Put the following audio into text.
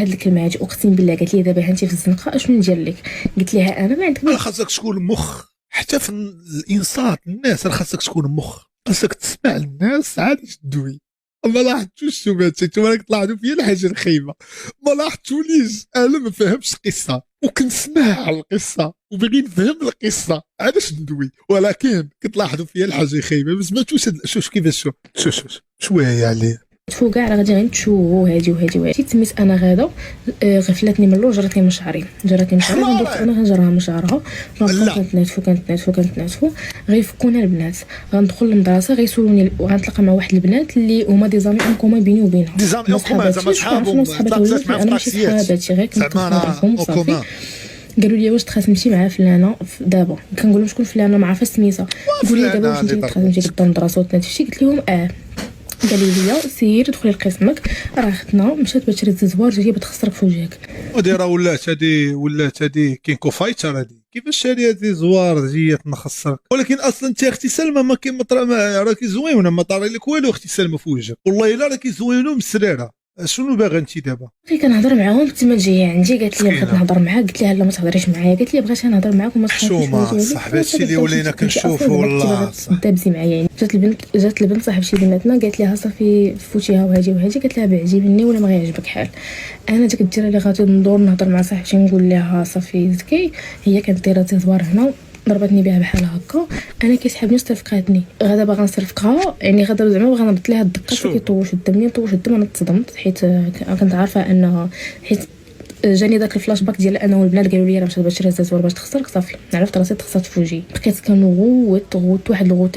هاد الكلمه هادي اقسم بالله قالت لي دابا انت في الزنقه اشنو ندير لك؟ قلت لها انا ما عندك خاصك تكون مخ حتى في الانصات الناس، راه خاصك تكون مخ، خاصك تسمع الناس عاد تدوي. ما لاحظتوش نتوما راك تلاحظوا فيا الحاجه الخايبه، ما لاحظتونيش انا ما فهمتش القصه وكنسمع القصه وبغي نفهم القصه علاش ندوي، ولكن كتلاحظوا فيا الحاجه الخايبه ما سمعتوش. شوف كيفاش شوف شويه عليه تفو كاع راه غادي غير نتشوهو هادي وهادي تميت انا غاده. غفلتني من اللور جراتني من شعري درت انا غنجرها من شعرها. كنتناتفو غيفكونا البنات غندخل للمدرسه غيسولوني وغنتلاقى مع واحد البنات اللي هما دي زامي ان كومون بيني وبينهم. دي زامي ان كومون زعما صحابهم طلعت مع صحاباتي غير كنت معاهم صافي. قالوا لي واش تخاصمتي مع فلانه دابا؟ كنقول لهم شكون فلانه؟ ما عارفه سميتها. قولوا لي دابا واش انت تخاصمتي قدام المدرسه وتناتفشي؟ قلت لهم قالوا لي سيري دخلي لقسمك راه اختنا مشات باش تشري الزوار جايه بتخسرك في وجهك. ودي راه ولات هادي كينكو فايتر هادي كيفاش هادي زوار جايه تنخسرك. ولكن اصلا انت اختي سلمى ما راكي زوينه ما طاري لك والو اختي سلمى في وجهك والله الا راكي زوينه مسراره. شنو باغا انت دابا؟ كي كنهضر معاهم تما جايه عندي قالت لي بغيت نهضر معاك. قلت لها لا ما تهضريش معايا. قالت لي بغيت نهضر معاك وما تخافيش. حشومه صاحبي هادشي اللي ولينا كنشوفوا والله دابزي معايا يعني. جات البنت صاحبتي بيناتنا قالت لها صافي فوتيها وهادي قالت لها بعجي مني ولا ما غيعجبك حال. انا ديك الديره اللي غادي ندور نهضر مع صاحبتي نقول لها صافي زكي هي كانت دايره تزوار هنا ضربتني بها بحال هكا. انا كيسحبني استرفقاتني غدا باغا نصرفقها يعني غدا زعما باغا نرد لها الدقه كيطوش الدم. منين طوش الدم انا تصدمت حيت كنت عارفه انها حيت جاني داك الفلاش باك ديال انه البنات قالوا لي راه مشات باش تشري الزوار باش تخسرك. صافي عرفت راسي تخسرت في وجهي. بقيت كنغوت واحد الغوته